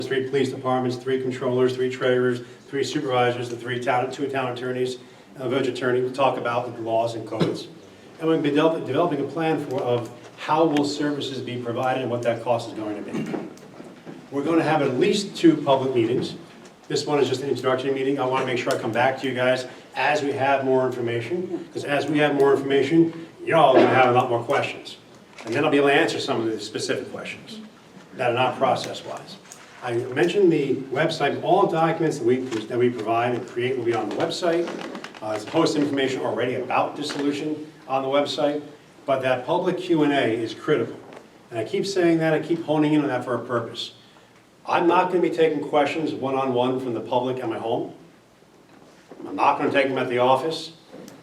3 police departments, 3 controllers, 3 treasurers, 3 supervisors, and 2 town attorneys, and a village attorney to talk about the laws and codes. And we'll be developing a plan of how will services be provided and what that cost is going to be. We're going to have at least 2 public meetings. This one is just an introductory meeting. I want to make sure I come back to you guys as we have more information, because as we have more information, you're all going to have a lot more questions. And then I'll be able to answer some of the specific questions that are not process-wise. I mentioned the website. All documents that we provide and create will be on the website. There's posted information already about dissolution on the website, but that public Q&A is critical. And I keep saying that, I keep honing in on that for a purpose. I'm not going to be taking questions one-on-one from the public at my home. I'm not going to take them at the office.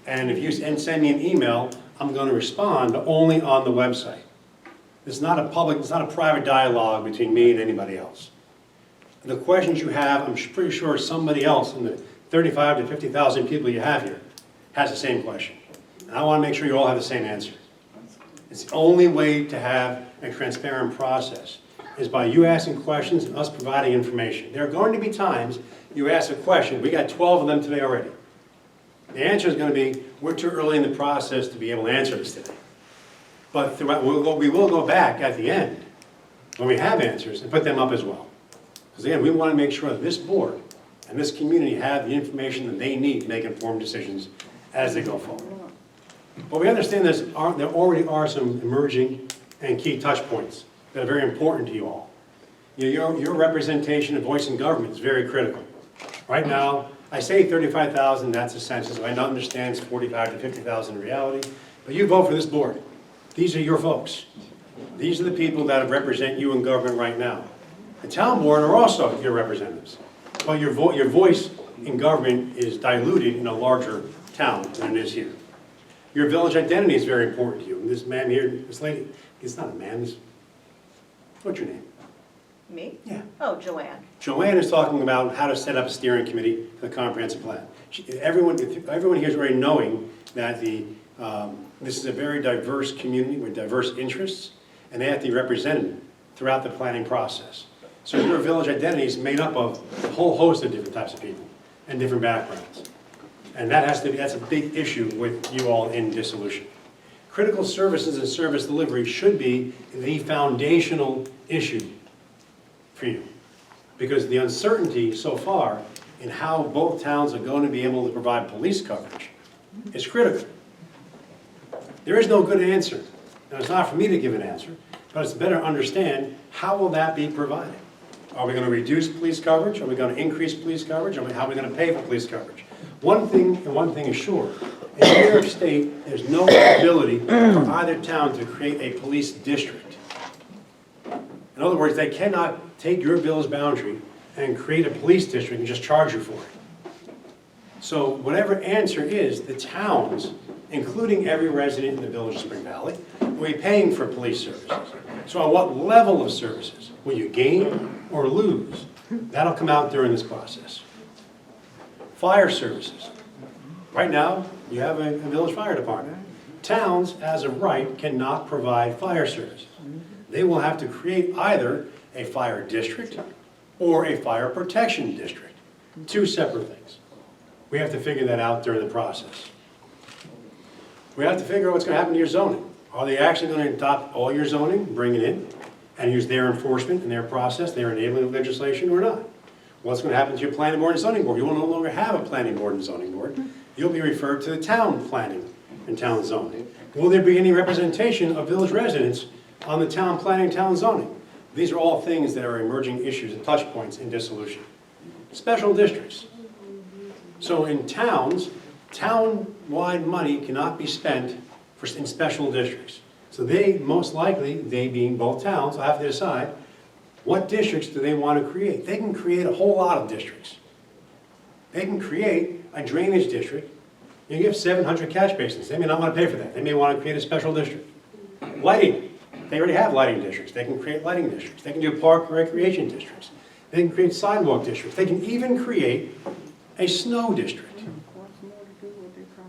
And if you send me an email, I'm going to respond only on the website. It's not a private dialogue between me and anybody else. The questions you have, I'm pretty sure somebody else in the 35 to 50,000 people you have here has the same question. And I want to make sure you all have the same answer. It's the only way to have a transparent process is by you asking questions and us providing information. There are going to be times you ask a question. We got 12 of them today already. The answer is going to be, we're too early in the process to be able to answer this today. But we will go back at the end when we have answers and put them up as well. Because again, we want to make sure that this board and this community have the information that they need to make informed decisions as they go forward. But we understand there already are some emerging and key touch points that are very important to you all. Your representation and voice in government is very critical. Right now, I say 35,000, that's a census. I understand it's 45 to 50,000 in reality. But you vote for this board. These are your folks. These are the people that represent you in government right now. The town board are also your representatives. But your voice in government is diluted in a larger town than it is here. Your village identity is very important to you. And this man here, this lady, it's not a man, what's your name? Me? Yeah. Oh, Joanne. Joanne is talking about how to set up a steering committee for the comprehensive plan. Everyone here is already knowing that this is a very diverse community with diverse interests, and they have to be represented throughout the planning process. So your village identity is made up of a whole host of different types of people and different backgrounds. And that's a big issue with you all in dissolution. Critical services and service delivery should be the foundational issue for you. Because the uncertainty so far in how both towns are going to be able to provide police coverage is critical. There is no good answer. Now, it's not for me to give an answer, but it's better to understand how will that be provided. Are we going to reduce police coverage? Are we going to increase police coverage? How are we going to pay for police coverage? One thing is sure. In New York State, there's no ability for either town to create a police district. In other words, they cannot take your village boundary and create a police district and just charge you for it. So whatever answer is, the towns, including every resident in the village of Spring Valley, will be paying for police services. So on what level of services will you gain or lose? That'll come out during this process. Fire services. Right now, you have a village fire department. Towns, as of right, cannot provide fire services. They will have to create either a fire district or a fire protection district. 2 separate things. We have to figure that out during the process. We have to figure out what's going to happen to your zoning. Are they actually going to adopt all your zoning, bring it in, and use their enforcement and their process, their enabling legislation, or not? What's going to happen to your planning board and zoning board? You will no longer have a planning board and zoning board. You'll be referred to the town planning and town zoning. Will there be any representation of village residents on the town planning, town zoning? These are all things that are emerging issues and touch points in dissolution. Special districts. So in towns, town-wide money cannot be spent in special districts. So most likely, they being both towns, will have to decide what districts do they want to create. They can create a whole lot of districts. They can create a drainage district. You have 700 catch basins. They may not want to pay for that. They may want to create a special district. Lighting. They already have lighting districts. They can create lighting districts. They can do park and recreation districts. They can create sidewalk districts. They can even create a snow district.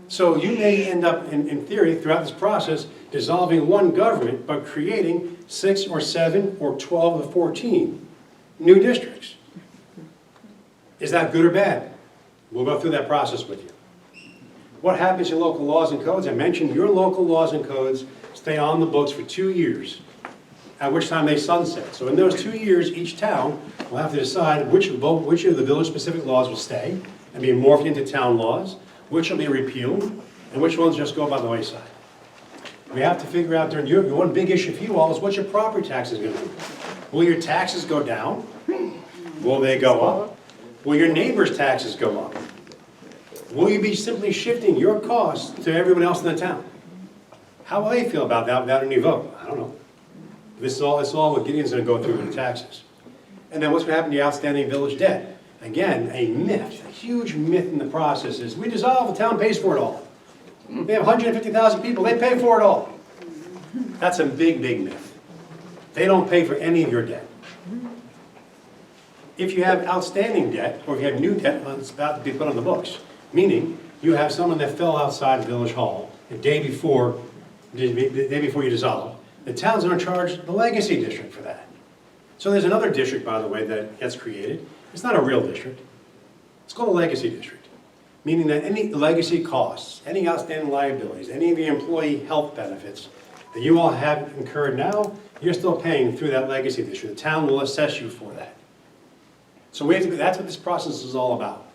So you may end up, in theory, throughout this process, dissolving one government, but creating 6 or 7 or 12 or 14 new districts. Is that good or bad? We'll go through that process with you. What happens in local laws and codes? I mentioned your local laws and codes stay on the books for 2 years, at which time they sunset. So in those 2 years, each town will have to decide which of the village-specific laws will stay and be morphed into town laws, which will be repealed, and which ones just go by the wayside. We have to figure out during your one big issue for you all is what your property taxes are going to be. Will your taxes go down? Will they go up? Will your neighbor's taxes go up? Will you be simply shifting your costs to everyone else in the town? How will they feel about that without any vote? I don't know. This is all what Gideon's going to go through with the taxes. And then what's going to happen to the outstanding village debt? Again, a myth, a huge myth in the process is we dissolve, the town pays for it all. They have 150,000 people, they pay for it all. That's a big, big myth. They don't pay for any of your debt. If you have outstanding debt, or if you have new debt that's about to be put on the books, meaning you have someone that fell outside Village Hall the day before you dissolve, the town's going to charge the legacy district for that. So there's another district, by the way, that gets created. It's not a real district. It's called a legacy district, meaning that any legacy costs, any outstanding liabilities, any of the employee health benefits that you all have incurred now, you're still paying through that legacy district. The town will assess you for that. So that's what this process is all about.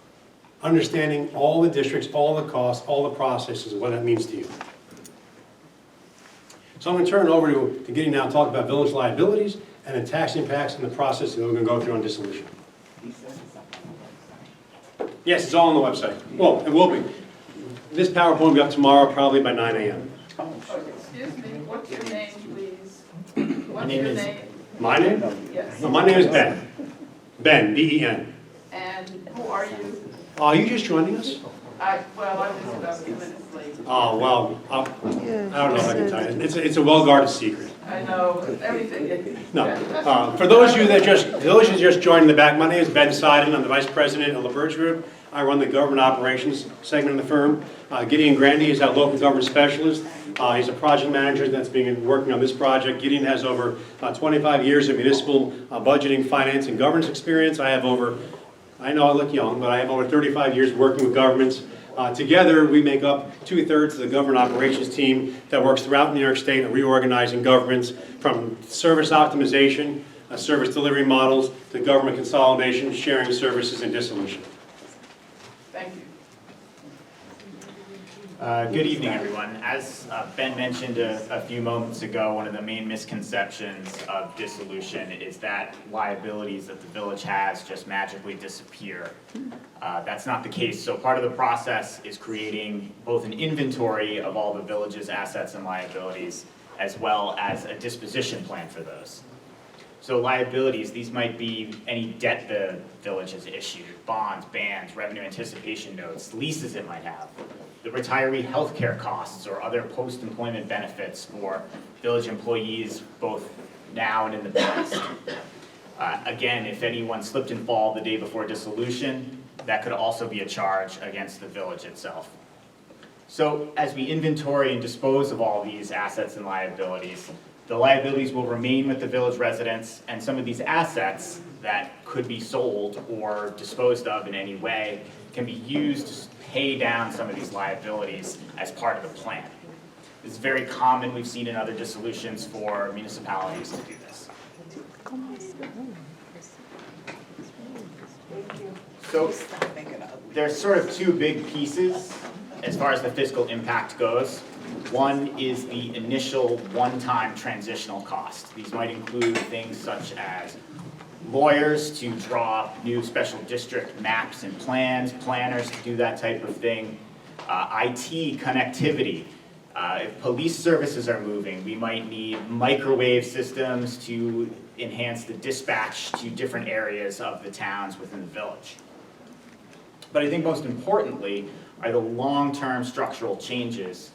Understanding all the districts, all the costs, all the processes, and what that means to you. So I'm going to turn it over to Gideon now and talk about village liabilities and the tax impacts and the process that we're going to go through on dissolution. Yes, it's all on the website. Well, it will be. This PowerPoint will be up tomorrow, probably by 9 a.m. Excuse me, what's your name, please? What's your name? My name? Yes. My name is Ben. Ben, B-E-N. And who are you? Are you just joining us? I was about 2 minutes late. Oh, well, I don't know if I can tell you. It's a well-guarded secret. I know, everything. No. For those of you that just joined in the back, my name is Ben Seiden. I'm the Vice President of the LaBerge Group. I run the government operations segment of the firm. Gideon Grandy is our local government specialist. He's a project manager that's been working on this project. Gideon has over 25 years of municipal budgeting, finance, and governance experience. I know I look young, but I have over 35 years working with governments. Together, we make up 2/3 of the government operations team that works throughout New York State, reorganizing governments from service optimization, service delivery models, to government consolidation, sharing services, and dissolution. Thank you. Good evening, everyone. As Ben mentioned a few moments ago, one of the main misconceptions of dissolution is that liabilities that the village has just magically disappear. That's not the case. So part of the process is creating both an inventory of all the village's assets and liabilities, as well as a disposition plan for those. So liabilities, these might be any debt the village has issued, bonds, bans, revenue anticipation notes, leases it might have, the retiree healthcare costs or other post-employment benefits for village employees both now and in the past. Again, if anyone slipped and fall the day before dissolution, that could also be a charge against the village itself. So as we inventory and dispose of all these assets and liabilities, the liabilities will remain with the village residents, and some of these assets that could be sold or disposed of in any way can be used to pay down some of these liabilities as part of the plan. This is very common. We've seen in other dissolutions for municipalities to do this. So there's sort of two big pieces as far as the fiscal impact goes. One is the initial one-time transitional cost. These might include things such as lawyers to draw new special district maps and plans, planners to do that type of thing, IT connectivity. If police services are moving, we might need microwave systems to enhance the dispatch to different areas of the towns within the village. But I think most importantly are the long-term structural changes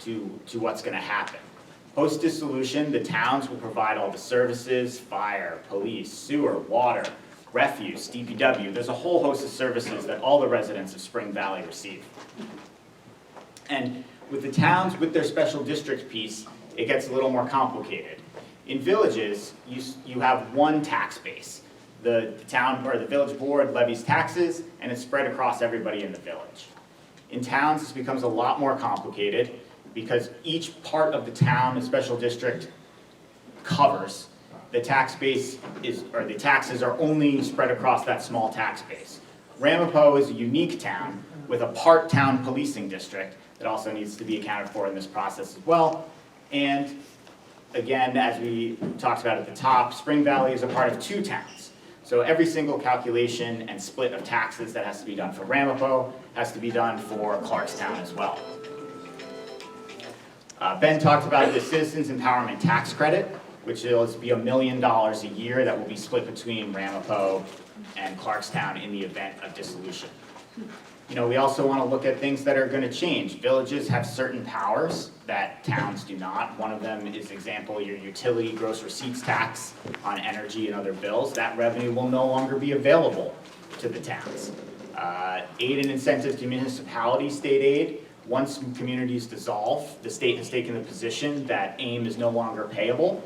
to what's going to happen. Post-dissolution, the towns will provide all the services, fire, police, sewer, water, refuse, DPW. There's a whole host of services that all the residents of Spring Valley receive. And with the towns, with their special district piece, it gets a little more complicated. In villages, you have one tax base. the town or the village board levies taxes, and it's spread across everybody in the village. In towns, this becomes a lot more complicated because each part of the town a special district covers, the tax base is, or the taxes are only spread across that small tax base. Ramapo is a unique town with a part-town policing district that also needs to be accounted for in this process as well. And again, as we talked about at the top, Spring Valley is a part of 2 towns. So every single calculation and split of taxes that has to be done for Ramapo has to be done for Clarkstown as well. Ben talked about the Citizens Empowerment Tax Credit, which will be $1 million a year that will be split between Ramapo and Clarkstown in the event of dissolution. You know, we also want to look at things that are going to change. Villages have certain powers that towns do not. One of them is, example, your utility gross receipts tax on energy and other bills. That revenue will no longer be available to the towns. Aid and incentives to municipality state aid. Once communities dissolve, the state has taken the position that AIM is no longer payable.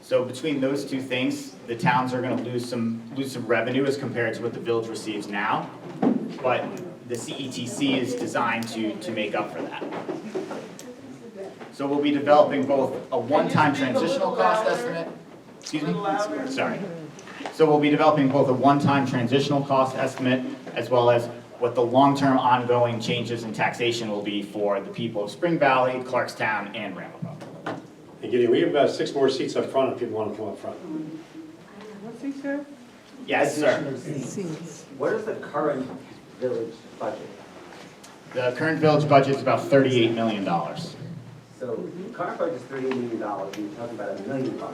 So between those 2 things, the towns are going to lose some revenue as compared to what the village receives now. But the CETC is designed to make up for that. So we'll be developing both a one-time transitional cost estimate. Excuse me? Sorry. So we'll be developing both a one-time transitional cost estimate as well as what the long-term ongoing changes in taxation will be for the people of Spring Valley, Clarkstown, and Ramapo. And Gideon, we have about 6 more seats up front if people want to come up front. What's he said? Yes, sir. What is the current village budget? The current village budget is about $38 million. So current budget is $38 million, and you're talking about $1 million. So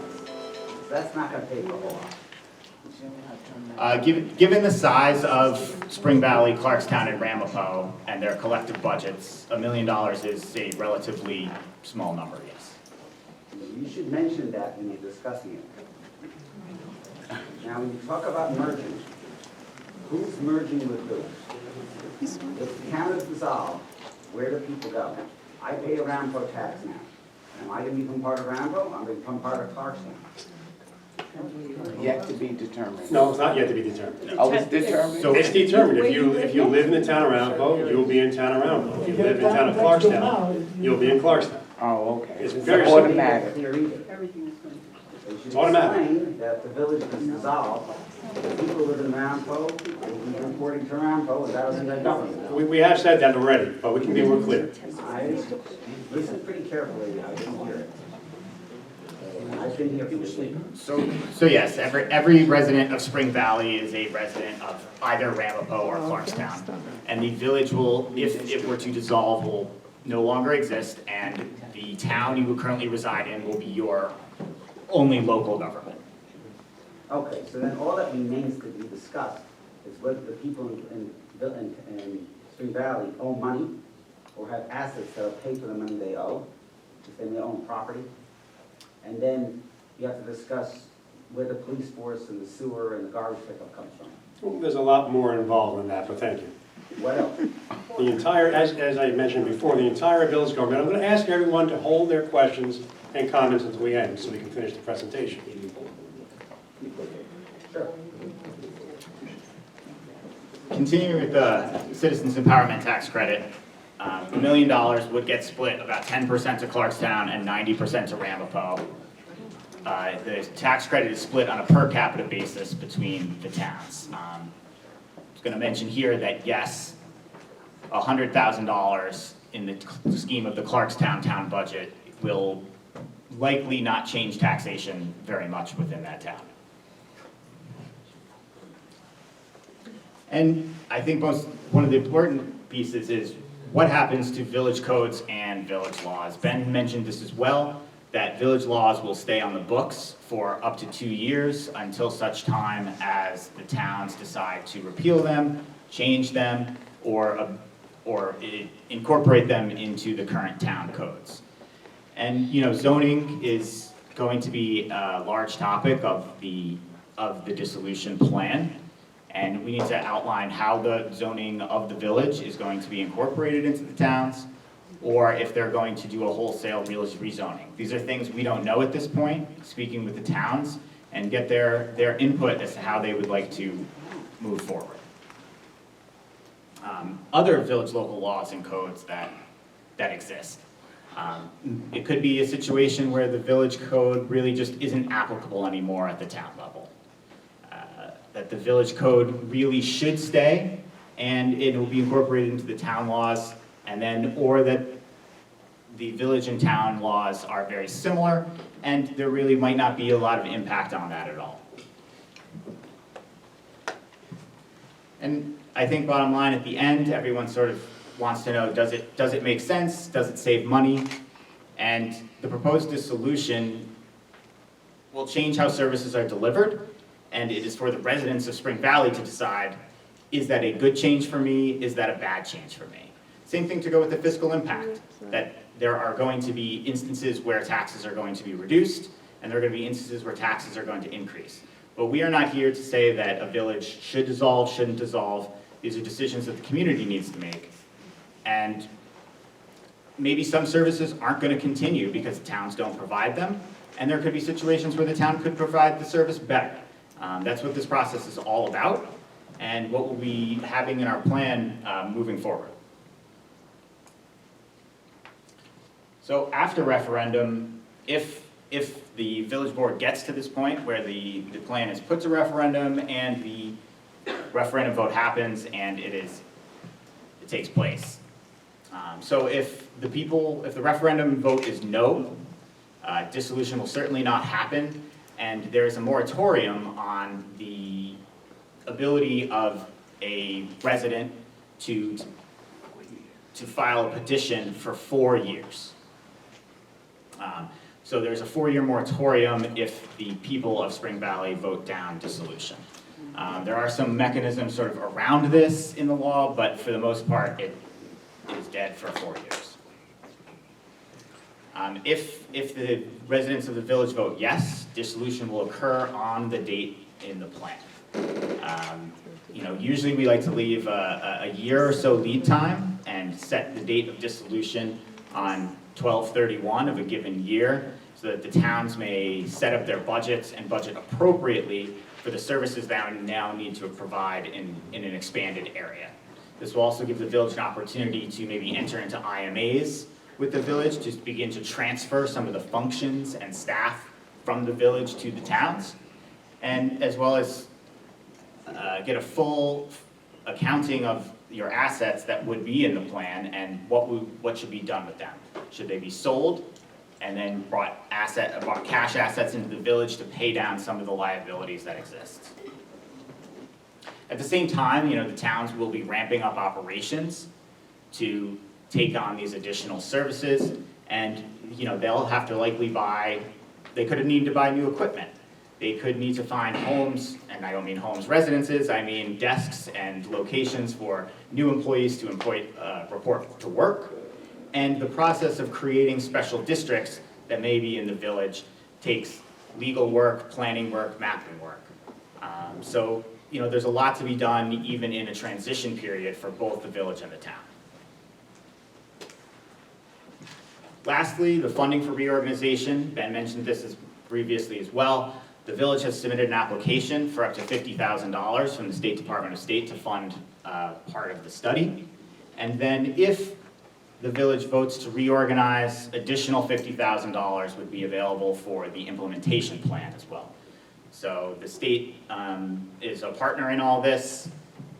that's not gonna pay for a whole lot. Given the size of Spring Valley, Clarkstown, and Ramapo, and their collective budgets, $1 million is a relatively small number, yes. You should mention that when you're discussing it. Now, when you talk about merging, who's merging with who? If the town is dissolved, where do people go? I pay a Ramapo tax now. Am I gonna become part of Ramapo? I'm gonna become part of Clarkstown. Yet to be determined. No, it's not yet to be determined. Oh, it's determined? So it's determined. If you live in the town of Ramapo, you'll be in town of Ramapo. If you live in the town of Clarkstown, you'll be in Clarkstown. Oh, okay. It's It's very simple. automatic. They should Automatic. explain that the village is dissolved, the people who live in Ramapo, will be reporting to Ramapo, and that'll be their government. We have said that already, but we can be more clear. I listened pretty carefully, I didn't hear it. I've been here for sleep. So yes, every resident of Spring Valley is a resident of either Ramapo or Clarkstown. And the village will, if it were to dissolve, will no longer exist, and the town you currently reside in will be your only local government. Okay, so then all that remains to be discussed is whether the people in Spring Valley owe money or have assets that'll pay for the money they owe, if they may own property. And then you have to discuss where the police force and the sewer and the garbage pickup comes from. Well, there's a lot more involved in that, but thank you. What else? The entire, as I mentioned before, the entire village government, I'm going to ask everyone to hold their questions and comments until we end, so we can finish the presentation. Sure. Continuing with the Citizens Empowerment Tax Credit, $1 million would get split about 10% to Clarkstown and 90% to Ramapo. The tax credit is split on a per capita basis between the towns. I was going to mention here that yes, $100,000 in the scheme of the Clarkstown town budget will likely not change taxation very much within that town. And I think one of the important pieces is what happens to village codes and village laws. Ben mentioned this as well, that village laws will stay on the books for up to 2 years until such time as the towns decide to repeal them, change them, or incorporate them into the current town codes. And you know, zoning is going to be a large topic of the dissolution plan. And we need to outline how the zoning of the village is going to be incorporated into the towns, or if they're going to do a wholesale rezoning. These are things we don't know at this point. Speaking with the towns, and get their input as to how they would like to move forward. Other village local laws and codes that exist. It could be a situation where the village code really just isn't applicable anymore at the town level. That the village code really should stay and it will be incorporated into the town laws, and then, or that the village and town laws are very similar and there really might not be a lot of impact on that at all. And I think bottom line at the end, everyone sort of wants to know, does it make sense? Does it save money? And the proposed dissolution will change how services are delivered, and it is for the residents of Spring Valley to decide, is that a good change for me? Is that a bad change for me? Same thing to go with the fiscal impact, that there are going to be instances where taxes are going to be reduced, and there are going to be instances where taxes are going to increase. But we are not here to say that a village should dissolve, shouldn't dissolve. These are decisions that the community needs to make. And maybe some services aren't going to continue because towns don't provide them, and there could be situations where the town could provide the service better. That's what this process is all about, and what we'll be having in our plan moving forward. So after referendum, if the village board gets to this point where the plan is put to referendum and the referendum vote happens and it takes place. So if the referendum vote is no, dissolution will certainly not happen, and there is a moratorium on the ability of a resident to file a petition for 4 years. So there's a 4-year moratorium if the people of Spring Valley vote down dissolution. There are some mechanisms sort of around this in the law, but for the most part, it is dead for 4 years. If the residents of the village vote yes, dissolution will occur on the date in the plan. Usually we like to leave a year or so lead time and set the date of dissolution on 12/31 of a given year, so that the towns may set up their budgets and budget appropriately for the services that we now need to provide in an expanded area. This will also give the village an opportunity to maybe enter into IMAs with the village to begin to transfer some of the functions and staff from the village to the towns, and as well as get a full accounting of your assets that would be in the plan and what should be done with them. Should they be sold and then brought cash assets into the village to pay down some of the liabilities that exist? At the same time, the towns will be ramping up operations to take on these additional services, and they'll have to likely they could need to buy new equipment. They could need to find homes, and I don't mean homes, residences, I mean desks and locations for new employees to report to work. And the process of creating special districts that may be in the village takes legal work, planning work, mapping work. So there's a lot to be done even in a transition period for both the village and the town. Lastly, the funding for reorganization. Ben mentioned this previously as well. The village has submitted an application for up to $50,000 from the State Department of State to fund part of the study. And then if the village votes to reorganize, additional $50,000 would be available for the implementation plan as well. So the state is a partner in all this,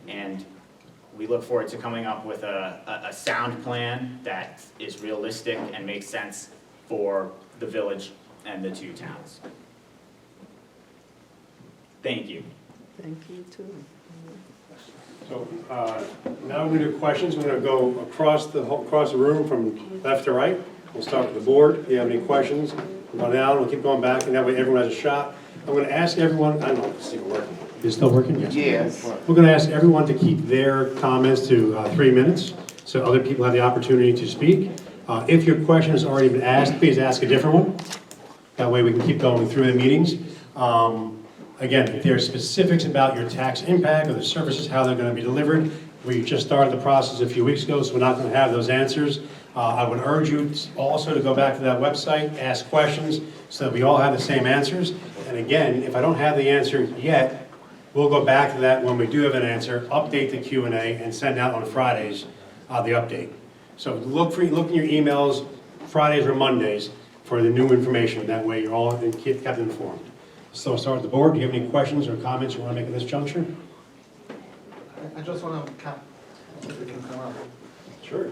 and we look forward to coming up with a sound plan that is realistic and makes sense for the village and the two towns. Thank you. Thank you too. So now we're going to do questions. We're going to go across the room from left to right. We'll start with the board. If you have any questions, we'll go down. We'll keep going back, and that way everyone has a shot. I'm going to ask everyone. I don't know if it's still working. Is it still working? Yes. Yes. We're going to ask everyone to keep their comments to 3 minutes, so other people have the opportunity to speak. If your question has already been asked, please ask a different one. That way we can keep going through the meetings. Again, if there are specifics about your tax impact or the services, how they're going to be delivered, we just started the process a few weeks ago, so we're not going to have those answers. I would urge you also to go back to that website, ask questions, so that we all have the same answers. And again, if I don't have the answer yet, we'll go back to that when we do have an answer, update the Q&A, and send out on Fridays the update. So look in your emails Fridays or Mondays for the new information. That way you're all kept informed. So I'll start with the board. Do you have any questions or comments you want to make at this juncture? I just want to if we can come up. Sure.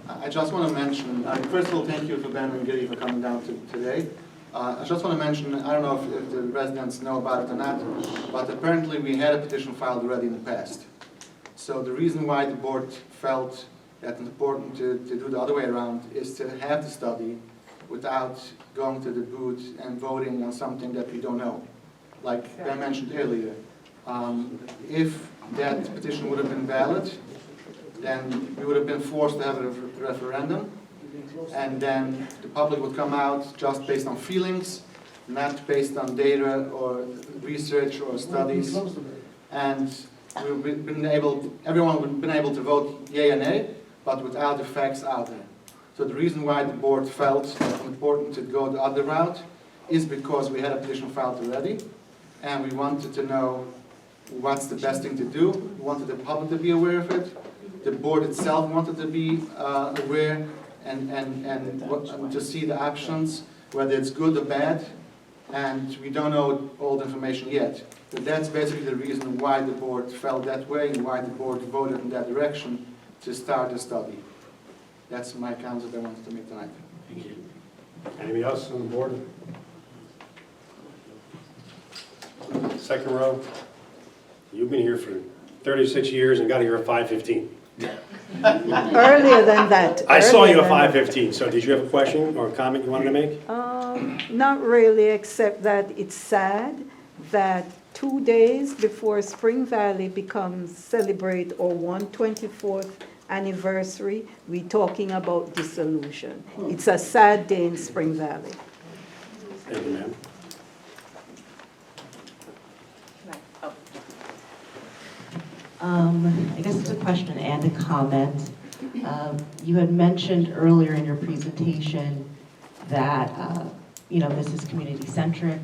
I just want to mention, first of all, thank you for Ben and Giddy for coming down today. I just want to mention, I don't know if the residents know about it or not, but apparently we had a petition filed already in the past. So the reason why the board felt that it's important to do the other way around is to have the study without going to the booth and voting on something that we don't know. Like Ben mentioned earlier, if that petition would have been valid, then we would have been forced to have a referendum, and then the public would come out just based on feelings, not based on data or research or studies, and everyone would have been able to vote yay or nay, but without the facts out there. So the reason why the board felt it important to go the other route is because we had a petition filed already, and we wanted to know what's the best thing to do. We wanted the public to be aware of it. The board itself wanted to be aware and to see the options, whether it's good or bad, and we don't know all the information yet. But that's basically the reason why the board felt that way and why the board voted in that direction to start the study. That's my counsel that I wanted to make tonight. Thank you. Anybody else on the board? Second row. You've been here for 36 years and got here at 5:15. Earlier than that. I saw you Earlier at than 5:15, so did you have a question or a comment you wanted to make? Not really, except that it's sad that 2 days before Spring Valley celebrate our 124th anniversary, we're talking about dissolution. It's a sad day in Spring Valley. Thank you, ma'am. Oh, I guess it's a question and a comment. You had mentioned earlier in your presentation that this is community-centric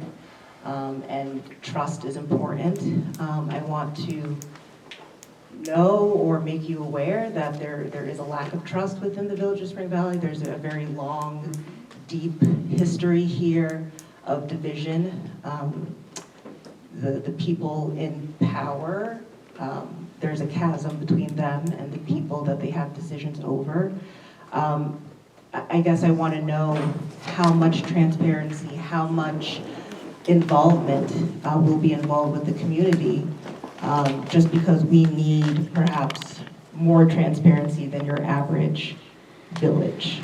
and trust is important. I want to know or make you aware that there is a lack of trust within the Village of Spring Valley. There's a very long, deep history here of division. The people in power, there's a chasm between them and the people that they have decisions over. I guess I want to know how much transparency, how much involvement will be involved with the community, just because we need perhaps more transparency than your average village.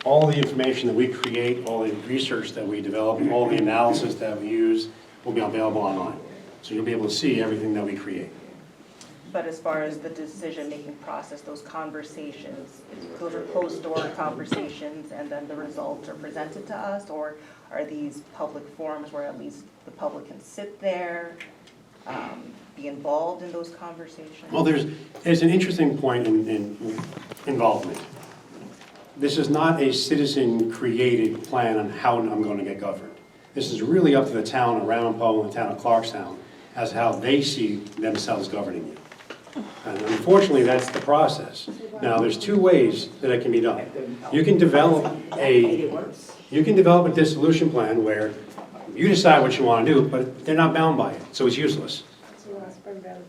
All the information that we create, all the research that we develop, all the analysis that we use will be available online. So you'll be able to see everything that we create. But as far as the decision-making process, those conversations, those are closed-door conversations, and then the results are presented to us, or are these public forums where at least the public can sit there, be involved in those conversations? Well, there's an interesting point in involvement. This is not a citizen-created plan on how I'm going to get governed. This is really up to the town of Ramapo and the town of Clarkstown as how they see themselves governing you. And unfortunately, that's the process. Now, there's two ways that it can be done. You can develop a dissolution plan where you decide what you want to do, but they're not bound by it, so it's useless.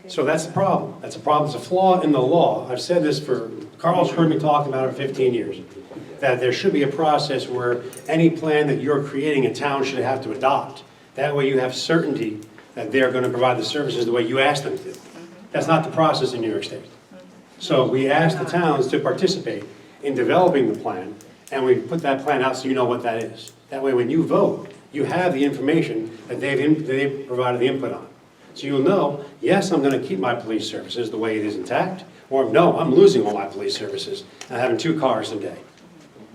So that's the problem. That's a problem. It's a flaw in the law. I've said this Carl's heard me talk about it for 15 years, that there should be a process where any plan that you're creating a town should have to adopt. That way you have certainty that they're going to provide the services the way you ask them to. That's not the process in New York State. So we ask the towns to participate in developing the plan, and we put that plan out so you know what that is. That way when you vote, you have the information that they've provided the input on. So you'll know, yes, I'm going to keep my police services the way it is intact, or no, I'm losing all my police services and having 2 cars a day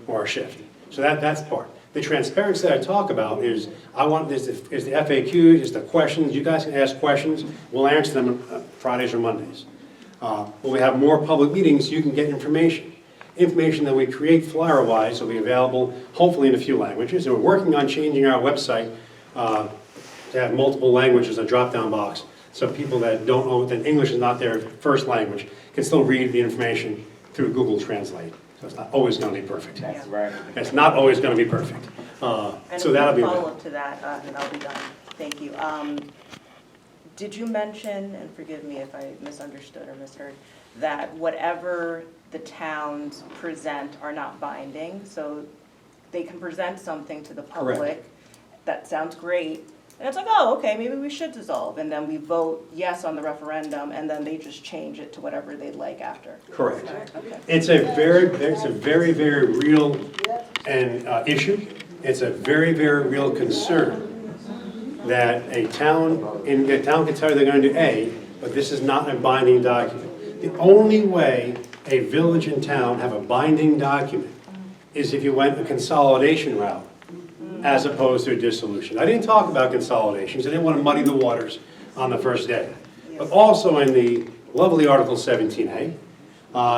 or a shift. So that's part. The transparency that I talk about is the FAQs, is the questions. You guys can ask questions. We'll answer them Fridays or Mondays. When we have more public meetings, you can get information. information that we create flyer-wise will be available hopefully in a few languages. And we're working on changing our website to have multiple languages, a drop-down box, so people that don't know that English is not their first language can still read the information through Google Translate. So it's not always going to be perfect. That's right. It's not always going to be perfect. And So that'll be a available. follow-up to that, and I'll be done. Thank you. Did you mention, and forgive me if I misunderstood or misheard, that whatever the towns present are not binding? So they can present something to the public. Correct. That sounds great. And it's like, oh, okay, maybe we should dissolve. And then we vote yes on the referendum, and then they just change it to whatever they'd like after. Correct. Okay. It's a very, very real issue. It's a very, very real concern that a town can tell you they're going to do A, but this is not a binding document. The only way a village and town have a binding document is if you went a consolidation route as opposed to a dissolution. I didn't talk about consolidations. I didn't want to muddy the waters on the first day. But also in the lovely Article 17A,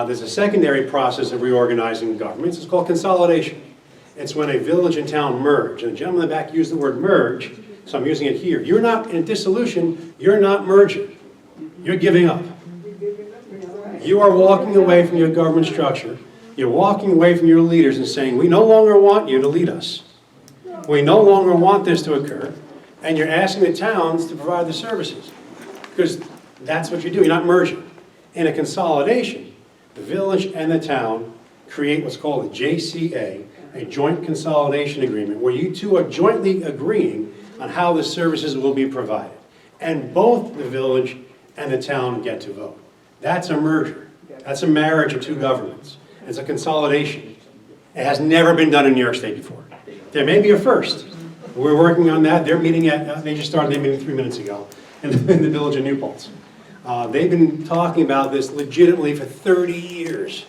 there's a secondary process of reorganizing governments. It's called consolidation. It's when a village and town merge. And the gentleman in the back used the word merge, so I'm using it here. You're not, in dissolution, you're not merging. You're giving up. You are walking away from your government structure. You're walking away from your leaders and saying, we no longer want you to lead us. We no longer want this to occur. And you're asking the towns to provide the services. Because that's what you do. You're not merging. In a consolidation, the village and the town create what's called a JCA, a joint consolidation agreement, where you two are jointly agreeing on how the services will be provided. And both the village and the town get to vote. That's a merger. That's a marriage of two governments. It's a consolidation. It has never been done in New York State before. There may be a first. We're working on that. They're meeting they just started their meeting 3 minutes ago in the village of New Paltz. They've been talking about this legitimately for 30 years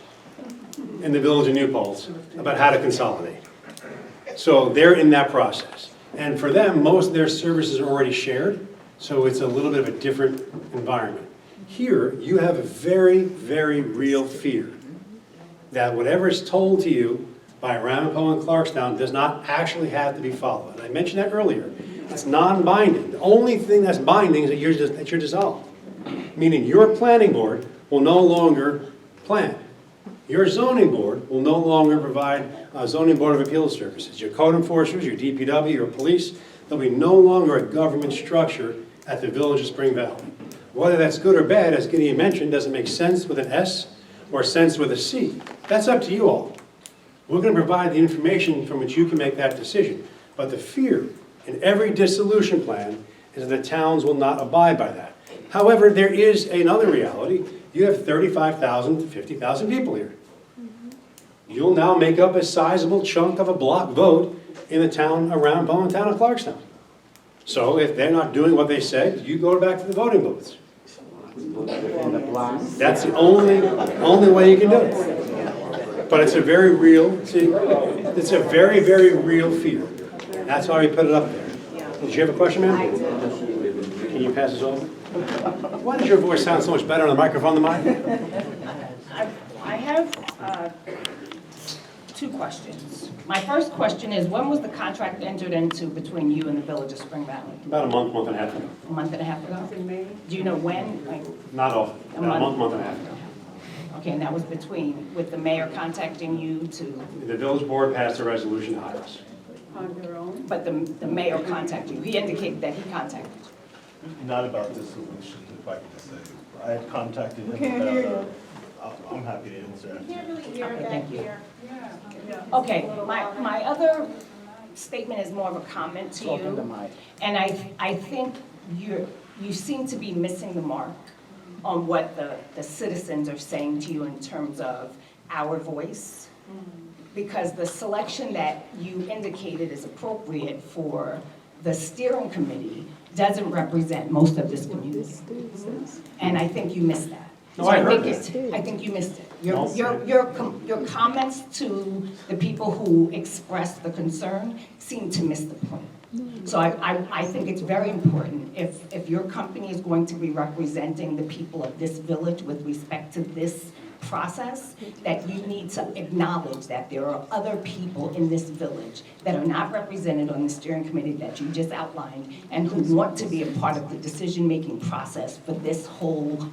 in the village of New Paltz about how to consolidate. So they're in that process. And for them, most of their services are already shared, so it's a little bit of a different environment. Here, you have a very, very real fear that whatever is told to you by Ramapo and Clarkstown does not actually have to be followed. And I mentioned that earlier. It's non-binding. The only thing that's binding is that you're dissolved. Meaning your planning board will no longer plan. Your zoning board will no longer provide zoning board of appeals services. Your code enforcers, your DPW, your police, there'll be no longer a government structure at the village of Spring Valley. Whether that's good or bad, as Gideon mentioned, doesn't make sense with an S or sense with a C. That's up to you all. We're going to provide the information from which you can make that decision. But the fear in every dissolution plan is that the towns will not abide by that. However, there is another reality. You have 35,000 to 50,000 people here. You'll now make up a sizable chunk of a block vote in the town around Bowen Town of Clarkstown. So if they're not doing what they said, you go back to the voting booths. That's the only way you can do it. But it's a very real, it's a very, very real fear. That's why we put it up there. Did you have a question, ma'am? Can you pass this over? Why does your voice sound so much better on the microphone than mine? I have two questions. My first question is, when was the contract entered into between you and the Village of Spring Valley? About a month and a half ago. A month and a half ago? Do you know when? Like, Not often, about a month and a half ago. okay, and that was with the mayor contacting you to, The village board passed a resolution to hire us. but the mayor contacted you. He indicated that he contacted you. Not about dissolution, if I could say. I had contacted him about, I'm happy to answer. Okay, thank you. Okay, my other statement is more of a comment to you. And I think you seem to be missing the mark on what the citizens are saying to you in terms of our voice. Because the selection that you indicated is appropriate for the steering committee doesn't represent most of this community. And I think you missed that. No, So I heard I think you missed it. No. Your comments to the people who expressed the concern seem to miss the point. So I think it's very important, if your company is going to be representing the people of this village with respect to this process, that you need to acknowledge that there are other people in this village that are not represented on the steering committee that you just outlined and who want to be a part of the decision-making process for this whole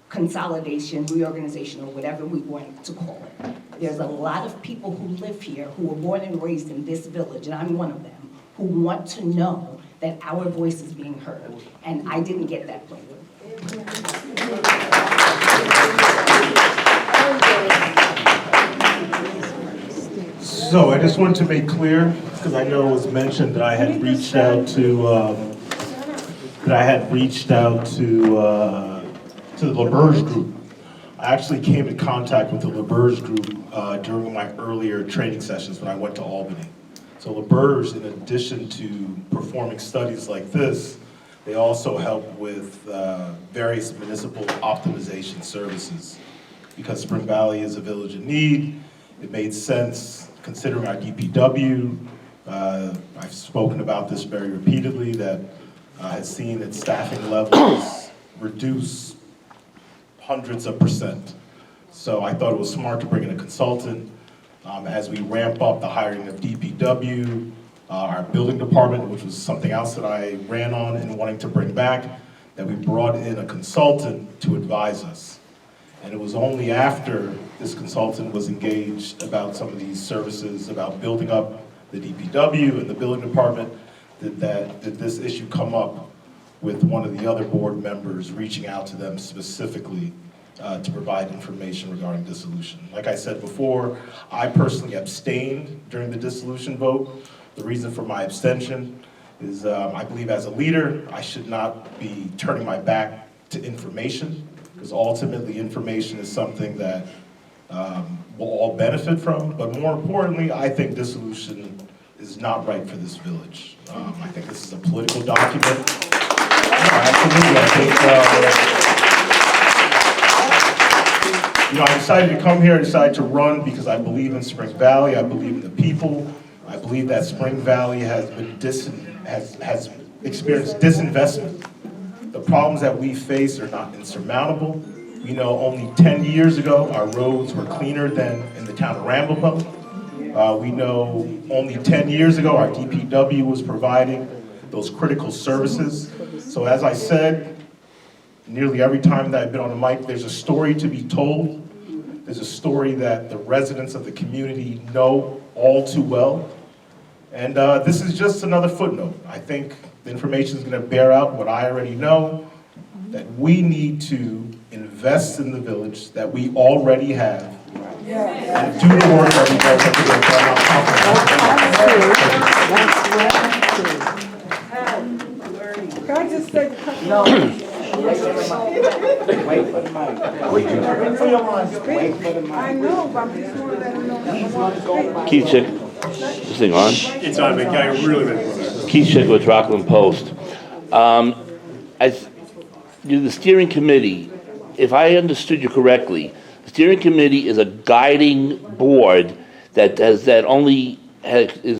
consolidation, reorganization, or whatever we want to call it. There's a lot of people who live here, who were born and raised in this village, and I'm one of them, who want to know that our voice is being heard, and I didn't get that from you. So I just wanted to make clear, because I know it was mentioned that I had reached out to, the LaBerge group. I actually came in contact with the LaBerge group during my earlier training sessions when I went to Albany. So LaBerge, in addition to performing studies like this, they also help with various municipal optimization services. Because Spring Valley is a village in need, it made sense, considering our DPW. I've spoken about this very repeatedly, that I had seen its staffing levels reduce hundreds of %. So I thought it was smart to bring in a consultant as we ramp up the hiring of DPW, our building department, which was something else that I ran on and wanting to bring back, that we brought in a consultant to advise us. And it was only after this consultant was engaged about some of these services, about building up the DPW and the building department, did this issue come up with one of the other board members reaching out to them specifically to provide information regarding dissolution. Like I said before, I personally abstained during the dissolution vote. The reason for my abstention is I believe as a leader, I should not be turning my back to information, because ultimately information is something that we'll all benefit from, but more importantly, I think dissolution is not right for this village. I think this is a political document. No, absolutely, I decided to come here, I decided to run because I believe in Spring Valley, I believe in the people, I believe that Spring Valley has experienced disinvestment. The problems that we face are not insurmountable. We know only 10 years ago, our roads were cleaner than in the town of Ramapo. We know only 10 years ago, our DPW was providing those critical services. So as I said, nearly every time that I've been on the mic, there's a story to be told. There's a story that the residents of the community know all too well. And this is just another footnote. I think the information is going to bear out what I already know, that we need to invest in the village that we already have, and do the work that we know that we're going to accomplish. Can I just say, No. Wait for the mic. Wait for the mic. I know, but I'm just want to let them know that I want to speak. Keith Chick, this thing on? It's on, but I really been. Keith Chick with Rockland Post. As the steering committee, if I understood you correctly, the steering committee is a guiding board that only is